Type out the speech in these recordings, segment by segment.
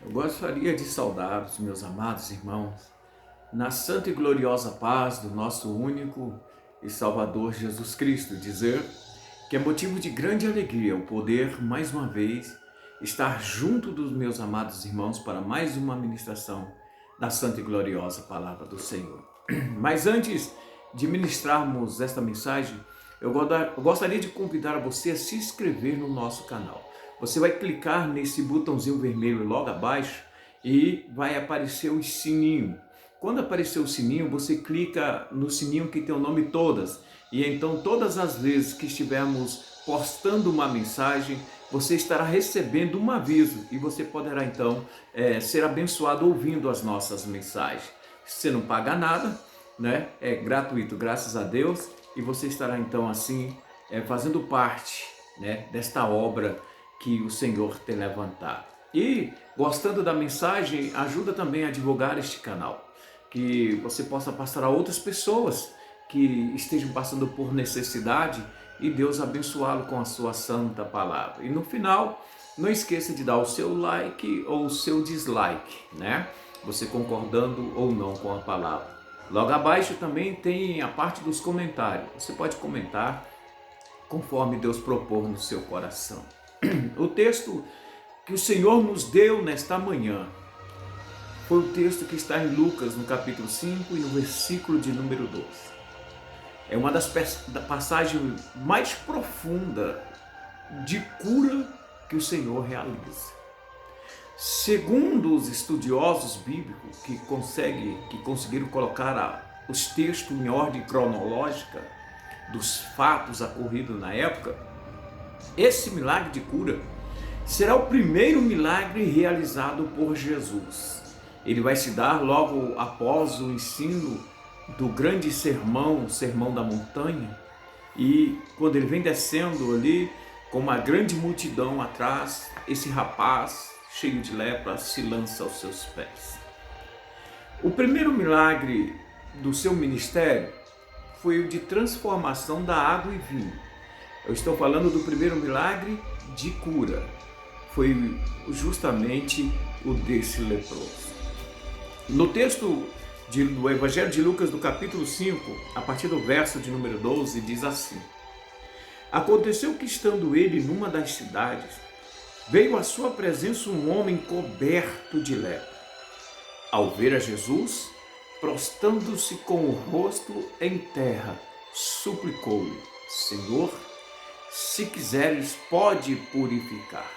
Eu gostaria de saudar os meus amados irmãos na santa e gloriosa paz do nosso único e Salvador Jesus Cristo, dizer que é motivo de grande alegria o poder, mais uma vez, estar junto dos meus amados irmãos para mais uma ministração da santa e gloriosa palavra do Senhor. Mas antes de ministrarmos esta mensagem, eu gostaria de convidar você a se inscrever no nosso canal. Você vai clicar nesse botãozinho vermelho logo abaixo e vai aparecer o sininho. Quando aparecer o sininho, você clica no sininho que tem o nome Todas. E então todas as vezes que estivermos postando uma mensagem, você estará recebendo um aviso e você poderá então ser abençoado ouvindo as nossas mensagens. Você não paga nada, né? É gratuito, graças a Deus, e você estará então assim fazendo parte, né, desta obra que o Senhor tem levantado. E gostando da mensagem, ajuda também a divulgar este canal, que você possa passar a outras pessoas que estejam passando por necessidade e Deus abençoá-lo com a sua santa palavra. E no final, não esqueça de dar o seu like ou o seu dislike, né? Você concordando ou não com a palavra. Logo abaixo também tem a parte dos comentários. Você pode comentar conforme Deus propor no seu coração. O texto que o Senhor nos deu nesta manhã foi o texto que está em Lucas, no capítulo 5 e no versículo de número 12. É uma das passagens mais profundas de cura que o Senhor realiza. Segundo os estudiosos bíblicos que conseguiram colocar os textos em ordem cronológica dos fatos ocorridos na época, esse milagre de cura será o primeiro milagre realizado por Jesus. Ele vai se dar logo após o ensino do grande sermão, o Sermão da Montanha, e quando ele vem descendo ali, com uma grande multidão atrás, esse rapaz cheio de lepra se lança aos seus pés. O primeiro milagre do seu ministério foi o de transformação da água em vinho. Eu estou falando do primeiro milagre de cura. Foi justamente o desse leproso. No texto do Evangelho de Lucas, do capítulo 5, a partir do verso de número 12, diz assim: Aconteceu que, estando ele numa das cidades, veio à sua presença um homem coberto de lepra. Ao ver a Jesus, prostrando-se com o rosto em terra, suplicou-lhe: Senhor, se quiseres, pode purificar.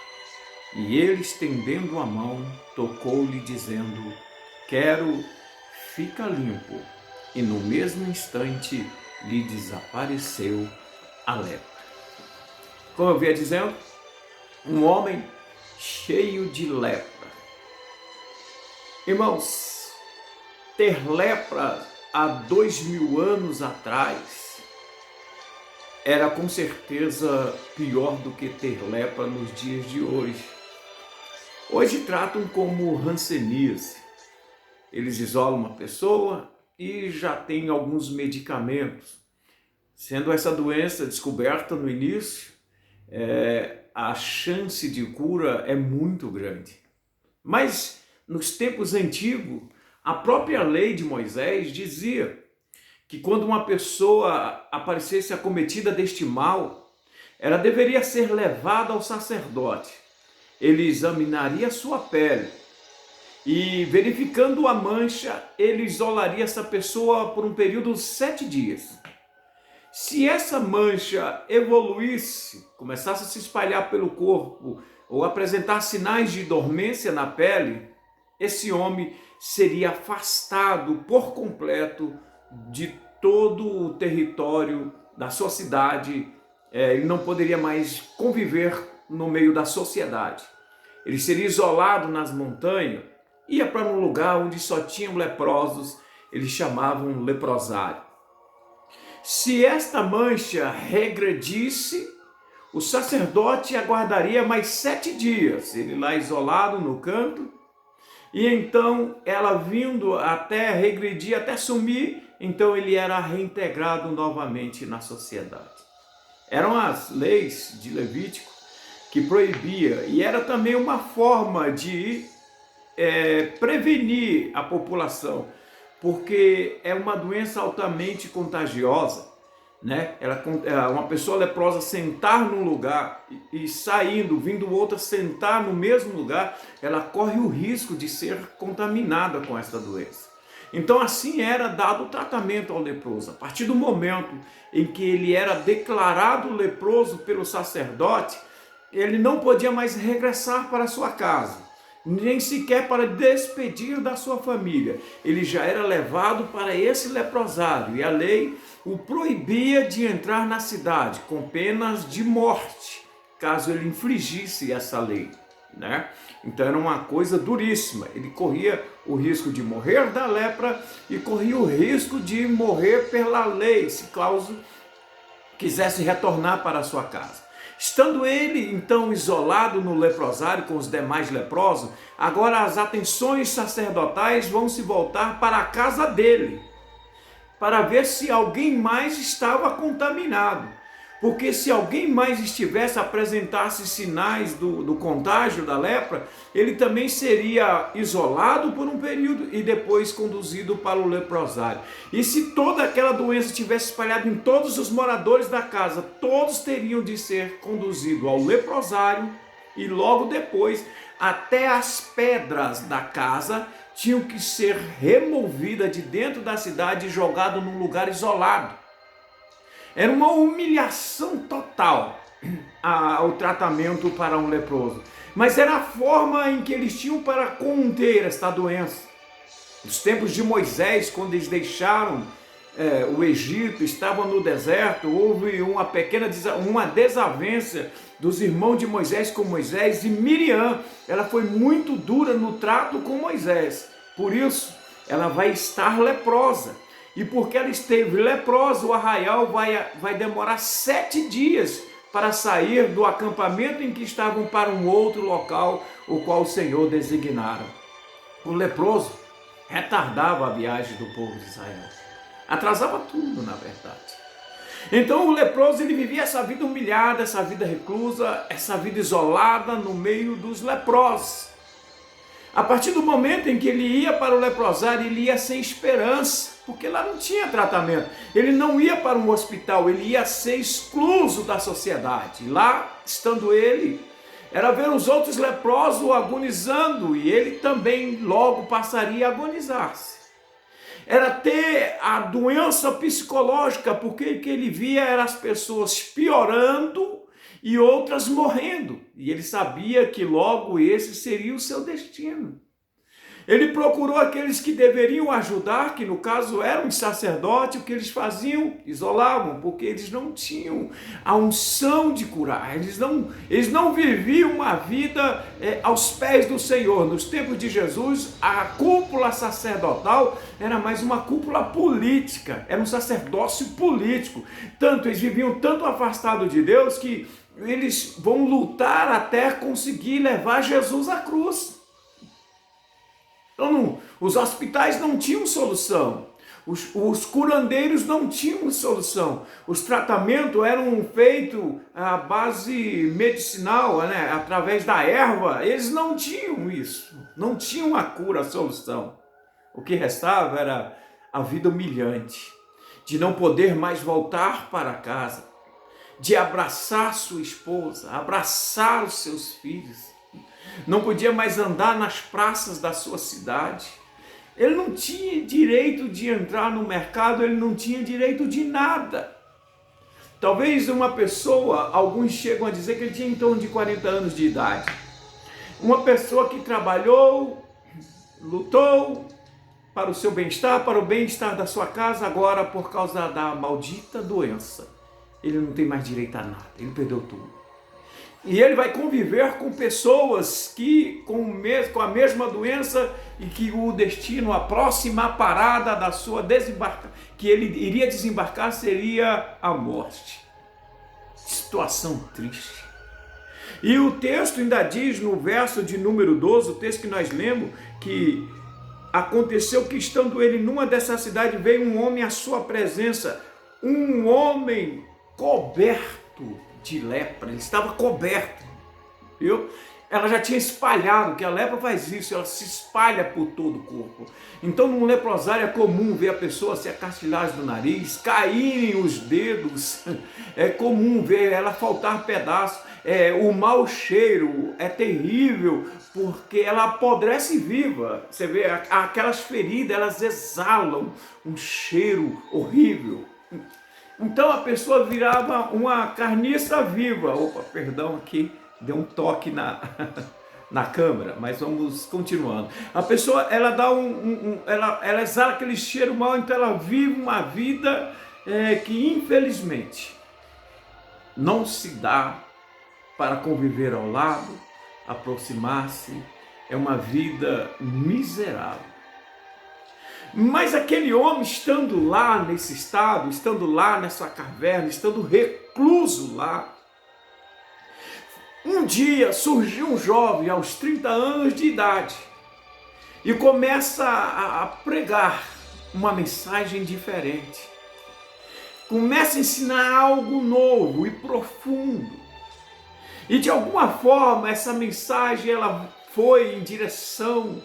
E ele, estendendo a mão, tocou-lhe, dizendo: Quero, fica limpo. E no mesmo instante lhe desapareceu a lepra. Como eu vinha dizendo, um homem cheio de lepra. Irmãos, ter lepra há 2000 anos atrás era com certeza pior do que ter lepra nos dias de hoje. Hoje tratam como hanseníase. Eles isolam uma pessoa e já tem alguns medicamentos. Sendo essa doença descoberta no início, a chance de cura é muito grande. Mas nos tempos antigos, a própria lei de Moisés dizia que quando uma pessoa aparecesse acometida deste mal, ela deveria ser levada ao sacerdote. Ele examinaria sua pele e, verificando a mancha, ele isolaria essa pessoa por um período de 7 dias. Se essa mancha evoluísse, começasse a se espalhar pelo corpo ou apresentar sinais de dormência na pele, esse homem seria afastado por completo de todo o território da sua cidade. Ele não poderia mais conviver no meio da sociedade. Ele seria isolado nas montanhas, ia para um lugar onde só tinham leprosos, eles chamavam leprosário. Se esta mancha regredisse, o sacerdote aguardaria mais 7 dias, ele lá isolado no canto, e então ela vindo até regredir, até sumir, então ele era reintegrado novamente na sociedade. Eram as leis de Levítico que proibia, e era também uma forma de prevenir a população, porque é uma doença altamente contagiosa, né? Uma pessoa leprosa sentar num lugar e saindo, vindo outra sentar no mesmo lugar, ela corre o risco de ser contaminada com essa doença. Então assim era dado o tratamento ao leproso. A partir do momento em que ele era declarado leproso pelo sacerdote, ele não podia mais regressar para sua casa, nem sequer para despedir da sua família. Ele já era levado para esse leprosário e a lei o proibia de entrar na cidade com penas de morte, caso ele infringisse essa lei, né? Então era uma coisa duríssima. Ele corria o risco de morrer da lepra e corria o risco de morrer pela lei, se caso quisesse retornar para a sua casa. Estando ele, então, isolado no leprosário com os demais leprosos, agora as atenções sacerdotais vão se voltar para a casa dele, para ver se alguém mais estava contaminado. Porque se alguém mais estivesse, apresentasse sinais do contágio da lepra, ele também seria isolado por um período e depois conduzido para o leprosário. E se toda aquela doença tivesse espalhado em todos os moradores da casa, todos teriam de ser conduzidos ao leprosário e logo depois até as pedras da casa tinham que ser removidas de dentro da cidade e jogadas num lugar isolado. Era uma humilhação total o tratamento para um leproso. Mas era a forma em que eles tinham para conter esta doença. Nos tempos de Moisés, quando eles deixaram o Egito, estavam no deserto, houve uma desavença dos irmãos de Moisés com Moisés, e Miriam, ela foi muito dura no trato com Moisés. Por isso, ela vai estar leprosa. E porque ela esteve leprosa, o arraial vai demorar 7 dias para sair do acampamento em que estavam para um outro local, o qual o Senhor designara. O leproso retardava a viagem do povo de Israel. Atrasava tudo, na verdade. Então o leproso, ele vivia essa vida humilhada, essa vida reclusa, essa vida isolada no meio dos leprosos. A partir do momento em que ele ia para o leprosário, ele ia sem esperança, porque lá não tinha tratamento. Ele não ia para um hospital, ele ia ser excluso da sociedade. Lá, estando ele, era ver os outros leprosos agonizando, e ele também logo passaria a agonizar-se. Era ter a doença psicológica, porque o que ele via eram as pessoas piorando e outras morrendo. E ele sabia que logo esse seria o seu destino. Ele procurou aqueles que deveriam ajudar, que no caso eram os sacerdotes. O que eles faziam? Isolavam, porque eles não tinham a unção de curar. Eles não viviam uma vida aos pés do Senhor. Nos tempos de Jesus, a cúpula sacerdotal era mais uma cúpula política, era um sacerdócio político. Eles viviam tanto afastados de Deus que eles vão lutar até conseguir levar Jesus à cruz. Então, os hospitais não tinham solução, os curandeiros não tinham solução, os tratamentos eram feitos à base medicinal, né? Através da erva. Eles não tinham isso, não tinham a cura, a solução. O que restava era a vida humilhante, de não poder mais voltar para casa, de abraçar sua esposa, abraçar os seus filhos. Não podia mais andar nas praças da sua cidade. Ele não tinha direito de entrar no mercado, ele não tinha direito de nada. Talvez uma pessoa, alguns chegam a dizer que ele tinha em torno de 40 anos de idade. Uma pessoa que trabalhou, lutou para o seu bem-estar, para o bem-estar da sua casa, agora por causa da maldita doença, ele não tem mais direito a nada, ele perdeu tudo. E ele vai conviver com pessoas que com a mesma doença e que o destino, a próxima parada da sua que ele iria desembarcar seria a morte. Situação triste. E o texto ainda diz no verso de número 12, o texto que nós lemos, que aconteceu que estando ele numa dessa cidade, veio um homem à sua presença, um homem coberto de lepra. Ele estava coberto, viu? ela já tinha espalhado, que a lepra faz isso, ela se espalha por todo o corpo. Então, num leprosário é comum ver a pessoa se acartilhar do nariz, caírem os dedos, é comum ver ela faltar pedaço. O mau cheiro é terrível, porque ela apodrece viva. Você vê, aquelas feridas, elas exalam um cheiro horrível. Então a pessoa virava uma carniça viva. Opa, perdão, aqui deu um toque na câmera, mas vamos continuando. A pessoa, ela dá ela exala aquele cheiro mau, então ela vive uma vida que infelizmente não se dá para conviver ao lado, aproximar-se. É uma vida miserável. Mas aquele homem, estando lá nesse estado, estando lá nessa caverna, estando recluso lá, um dia surgiu um jovem aos 30 anos de idade e começa a pregar uma mensagem diferente. Começa a ensinar algo novo e profundo. E de alguma forma essa mensagem ela foi em direção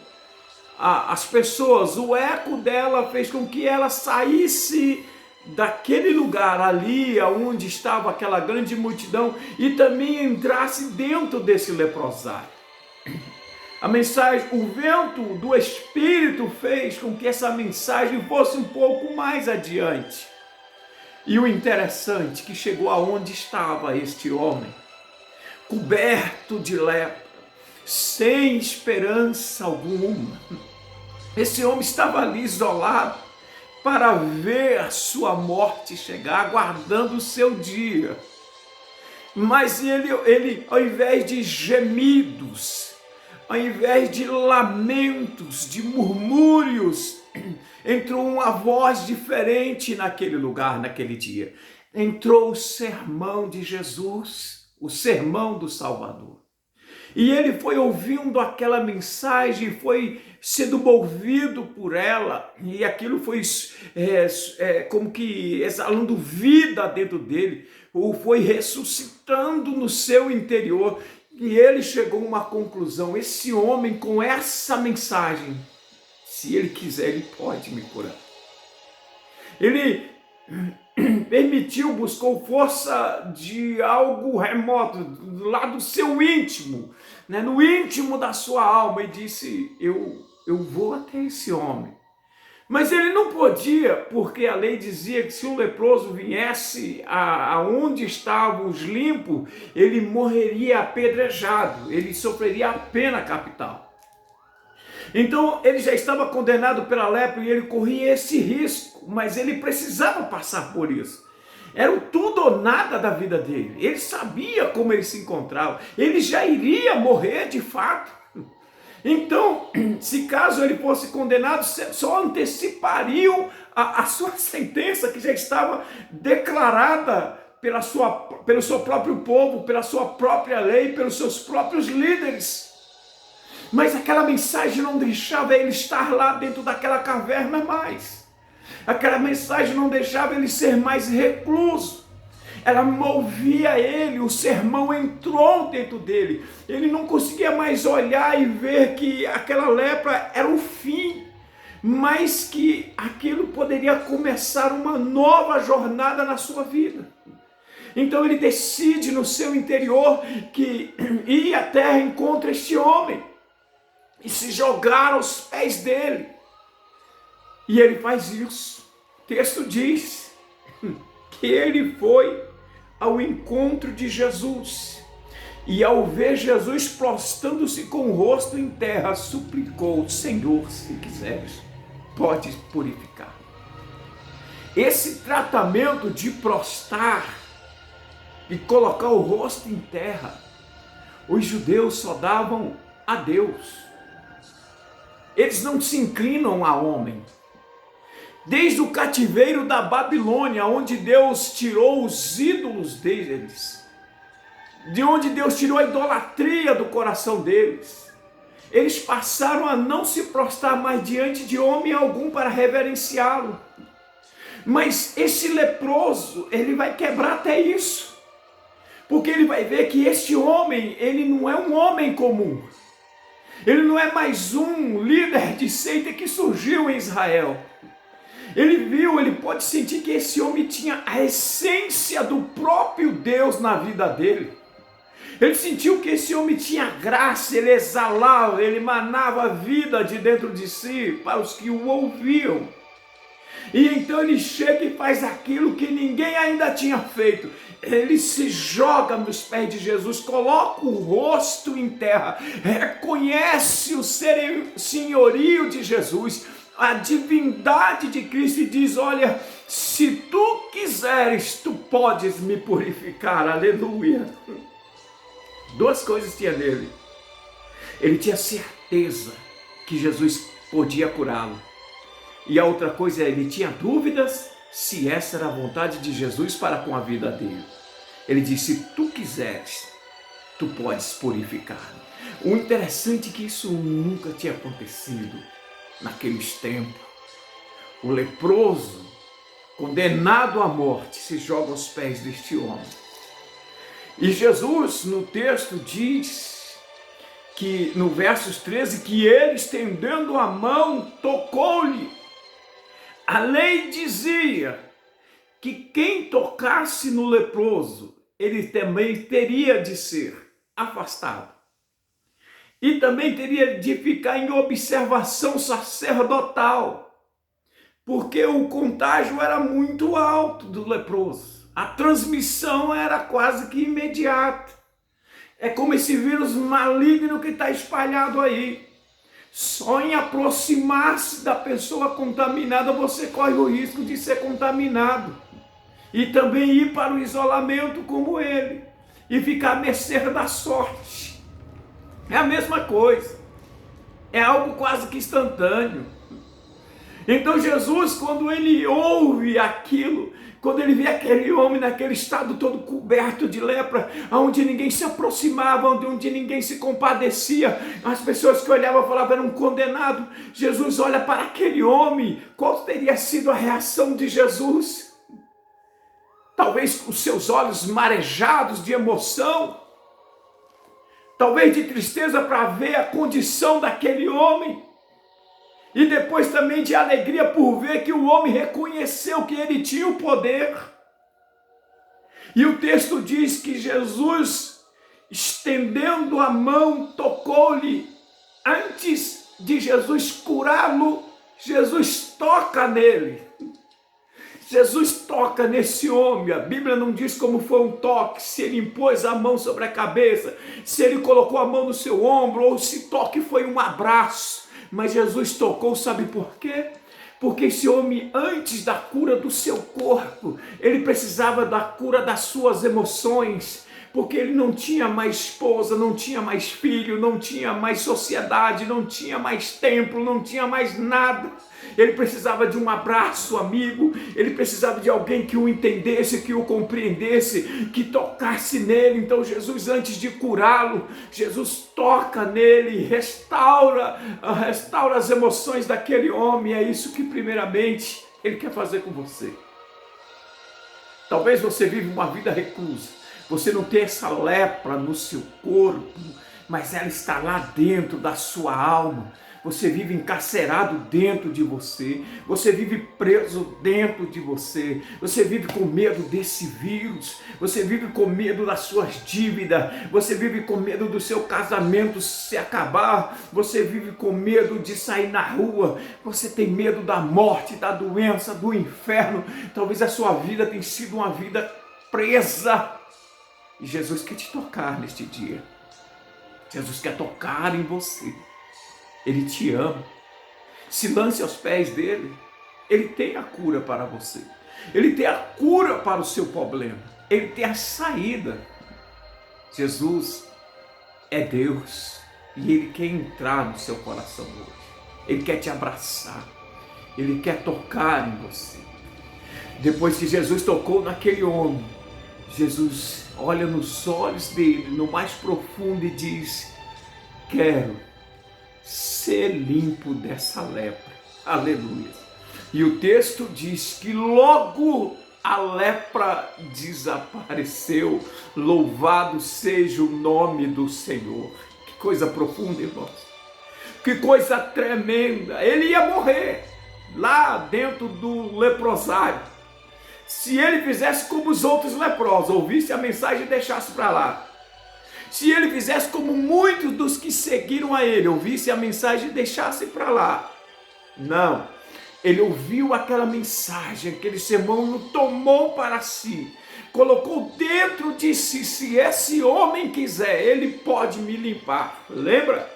às pessoas. O eco dela fez com que ela saísse daquele lugar ali onde estava aquela grande multidão e também entrasse dentro desse leprosário. A mensagem, o vento do Espírito fez com que essa mensagem fosse um pouco mais adiante. E o interessante é que chegou aonde estava este homem, coberto de lepra, sem esperança alguma. Esse homem estava ali isolado para ver a sua morte chegar, aguardando o seu dia. Mas ele, ao invés de gemidos, ao invés de lamentos, de murmúrios, entrou uma voz diferente naquele lugar, naquele dia. Entrou o sermão de Jesus, o sermão do Salvador. E ele foi ouvindo aquela mensagem, foi sendo movido por ela, e aquilo foi como que exalando vida dentro dele, ou foi ressuscitando no seu interior, e ele chegou a uma conclusão: esse homem com essa mensagem, se ele quiser, ele pode me curar. Ele permitiu, buscou força de algo remoto, lá do seu íntimo, né, no íntimo da sua alma, e disse: eu vou até esse homem. Mas ele não podia, porque a lei dizia que se um leproso viesse aonde estavam os limpos, ele morreria apedrejado, ele sofreria a pena capital. Então ele já estava condenado pela lepra e ele corria esse risco, mas ele precisava passar por isso. Era o tudo ou nada da vida dele. Ele sabia como ele se encontrava, ele já iria morrer de fato. Então, se caso ele fosse condenado, só antecipariam a sua sentença, que já estava declarada pelo seu próprio povo, pela sua própria lei, pelos seus próprios líderes. Mas aquela mensagem não deixava ele estar lá dentro daquela caverna mais. Aquela mensagem não deixava ele ser mais recluso. Ela movia ele, o sermão entrou dentro dele. Ele não conseguia mais olhar e ver que aquela lepra era o fim, mas que aquilo poderia começar uma nova jornada na sua vida. Então ele decide no seu interior que ir à terra encontra este homem e se jogar aos pés dele. E ele faz isso. O texto diz que ele foi ao encontro de Jesus e, ao ver Jesus prostrando-se com o rosto em terra, suplicou: Senhor, se quiseres, podes purificar. Esse tratamento de prostrar e colocar o rosto em terra, os judeus só davam a Deus. Eles não se inclinam a homem. Desde o cativeiro da Babilônia, onde Deus tirou os ídolos deles, de onde Deus tirou a idolatria do coração deles, eles passaram a não se prostrar mais diante de homem algum para reverenciá-lo. Mas esse leproso, ele vai quebrar até isso, Porque ele vai ver que este homem, ele não é um homem comum. Ele não é mais um líder de seita que surgiu em Israel. Ele pode sentir que esse homem tinha a essência do próprio Deus na vida dele. Ele sentiu que esse homem tinha graça, ele exalava, ele emanava vida de dentro de si para os que o ouviam. E então ele chega e faz aquilo que ninguém ainda tinha feito. Ele se joga nos pés de Jesus, coloca o rosto em terra, reconhece o senhorio de Jesus, a divindade de Cristo e diz: olha, se tu quiseres, tu podes me purificar. Aleluia. Duas coisas tinha nele. Ele tinha certeza que Jesus podia curá-lo. E a outra coisa, ele tinha dúvidas se essa era a vontade de Jesus para com a vida dele. Ele disse: se tu quiseres, tu podes purificar-me. O interessante é que isso nunca tinha acontecido naqueles tempos. O leproso, condenado à morte, se joga aos pés deste homem. E Jesus, no texto, diz que, no versos 13, que ele, estendendo a mão, tocou-lhe. A lei dizia que quem tocasse no leproso, ele também teria de ser afastado. E também teria de ficar em observação sacerdotal, porque o contágio era muito alto do leproso. A transmissão era quase que imediata. É como esse vírus maligno que está espalhado aí. Só em aproximar-se da pessoa contaminada você corre o risco de ser contaminado. E também ir para o isolamento como ele. E ficar à mercê da sorte. É a mesma coisa. É algo quase que instantâneo. Então Jesus, quando ele ouve aquilo, quando ele vê aquele homem naquele estado todo coberto de lepra, onde ninguém se aproximava, onde ninguém se compadecia, as pessoas que olhavam falavam era um condenado. Jesus olha para aquele homem. Qual teria sido a reação de Jesus? Talvez com seus olhos marejados de emoção, talvez de tristeza para ver a condição daquele homem. E depois também de alegria por ver que o homem reconheceu que ele tinha o poder. E o texto diz que Jesus, estendendo a mão, tocou-lhe. Antes de Jesus curá-lo, Jesus toca nele. Jesus toca nesse homem. A Bíblia não diz como foi um toque, se ele impôs a mão sobre a cabeça, se ele colocou a mão no seu ombro, ou se toque foi um abraço. Mas Jesus tocou, sabe por quê? Porque esse homem, antes da cura do seu corpo, ele precisava da cura das suas emoções, porque ele não tinha mais esposa, não tinha mais filho, não tinha mais sociedade, não tinha mais templo, não tinha mais nada. Ele precisava de um abraço amigo, ele precisava de alguém que o entendesse, que o compreendesse, que tocasse nele. Então Jesus, antes de curá-lo, Jesus toca nele, restaura as emoções daquele homem. É isso que primeiramente ele quer fazer com você. Talvez você vive uma vida reclusa, você não tem essa lepra no seu corpo, mas ela está lá dentro da sua alma. Você vive encarcerado dentro de você, você vive preso dentro de você, você vive com medo desse vírus, você vive com medo das suas dívidas, você vive com medo do seu casamento se acabar, você vive com medo de sair na rua, você tem medo da morte, da doença, do inferno. Talvez a sua vida tenha sido uma vida presa. E Jesus quer te tocar neste dia. Jesus quer tocar em você. Ele te ama. Se lance aos pés dele. Ele tem a cura para você. Ele tem a cura para o seu problema. Ele tem a saída. Jesus é Deus. E Ele quer entrar no seu coração hoje. Ele quer te abraçar. Ele quer tocar em você. Depois que Jesus tocou naquele homem, Jesus olha nos olhos dele, no mais profundo, e diz: quero ser limpo dessa lepra. Aleluia. E o texto diz que logo a lepra desapareceu. Louvado seja o nome do Senhor. Que coisa profunda, irmãos. Que coisa tremenda. Ele ia morrer lá dentro do leprosário. Se ele fizesse como os outros leprosos, ouvisse a mensagem e deixasse para lá. Se ele fizesse como muitos dos que seguiram a ele, ouvisse a mensagem e deixasse para lá. Não. Ele ouviu aquela mensagem, aquele sermão, o tomou para si, colocou dentro de si. Se esse homem quiser, ele pode me limpar. Lembra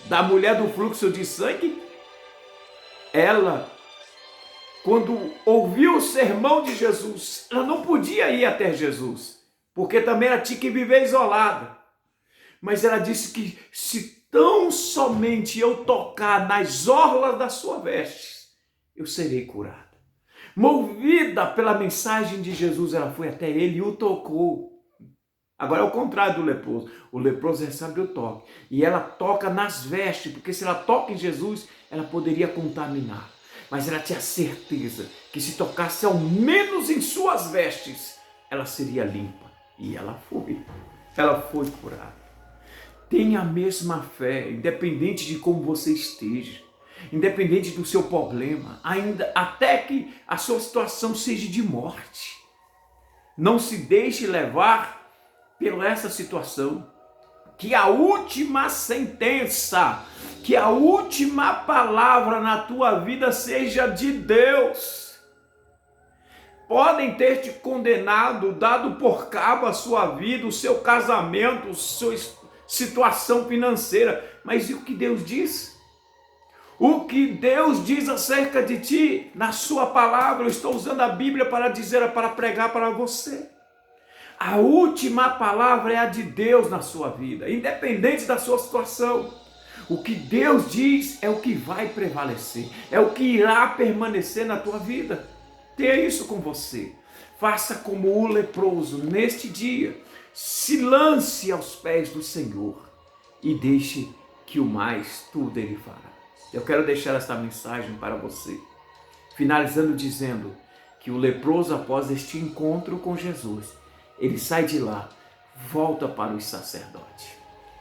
da mulher do fluxo de sangue? Ela, quando ouviu o sermão de Jesus, ela não podia ir até Jesus, porque também ela tinha que viver isolada. Mas ela disse que se tão somente eu tocar nas orlas da sua veste, eu serei curada. Movida pela mensagem de Jesus, ela foi até ele e o tocou. Agora é o contrário do leproso. O leproso recebe o toque. E ela toca nas vestes, porque se ela toca em Jesus, ela poderia contaminar. Mas ela tinha certeza que se tocasse ao menos em suas vestes, ela seria limpa. E ela foi. Ela foi curada. Tenha a mesma fé, independente de como você esteja. Independente do seu problema, ainda até que a sua situação seja de morte. Não se deixe levar por essa situação. Que a última sentença, que a última palavra na tua vida seja de Deus. Podem ter te condenado, dado por cabo a sua vida, o seu casamento, a sua situação financeira, mas e o que Deus diz? O que Deus diz acerca de ti na sua palavra? Eu estou usando a Bíblia para dizer, para pregar para você. A última palavra é a de Deus na sua vida, independente da sua situação. O que Deus diz é o que vai prevalecer, é o que irá permanecer na tua vida. Tenha isso com você. Faça como o leproso neste dia. Se lance aos pés do Senhor e deixe que o mais tudo Ele fará. Eu quero deixar esta mensagem para você, finalizando dizendo que o leproso, após este encontro com Jesus, ele sai de lá, volta para os sacerdotes.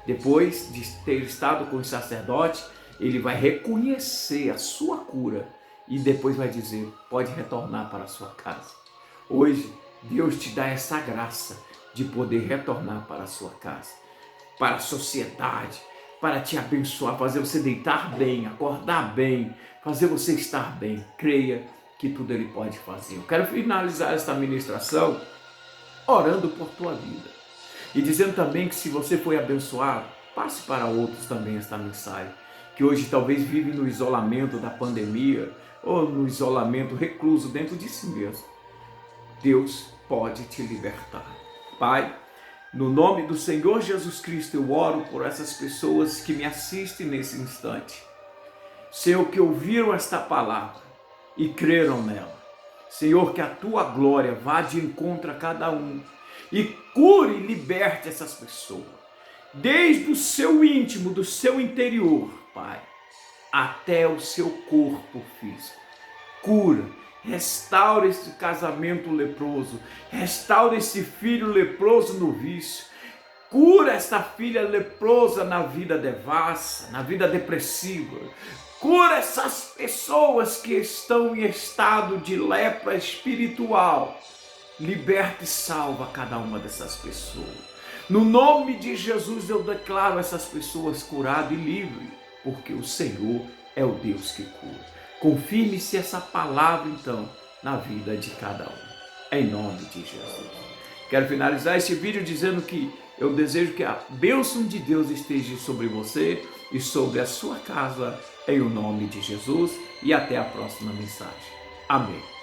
Depois de ter estado com os sacerdotes, ele vai reconhecer a sua cura e depois vai dizer, pode retornar para a sua casa. Hoje, Deus te dá essa graça de poder retornar para a sua casa, para a sociedade, para te abençoar, fazer você deitar bem, acordar bem, fazer você estar bem. Creia que tudo Ele pode fazer. Eu quero finalizar esta ministração orando por tua vida e dizendo também que se você foi abençoado, passe para outros também esta mensagem, que hoje talvez vive no isolamento da pandemia ou no isolamento recluso dentro de si mesmo. Deus pode te libertar. Pai, no nome do Senhor Jesus Cristo, eu oro por essas pessoas que me assistem nesse instante. Senhor, que ouviram esta palavra e creram nela. Senhor, que a tua glória vá de encontro a cada um e cure e liberte essas pessoas. Desde o seu íntimo, do seu interior, Pai, até o seu corpo físico. Cura. Restaura esse casamento leproso, restaura esse filho leproso no vício, cura essa filha leprosa na vida devassa, na vida depressiva, cura essas pessoas que estão em estado de lepra espiritual, liberta e salva cada uma dessas pessoas. No nome de Jesus eu declaro essas pessoas curadas e livres, porque o Senhor é o Deus que cura. Confirme-se essa palavra, então, na vida de cada um. Em nome de Jesus. Quero finalizar este vídeo dizendo que eu desejo que a bênção de Deus esteja sobre você e sobre a sua casa, em o nome de Jesus. E até a próxima mensagem. Amém.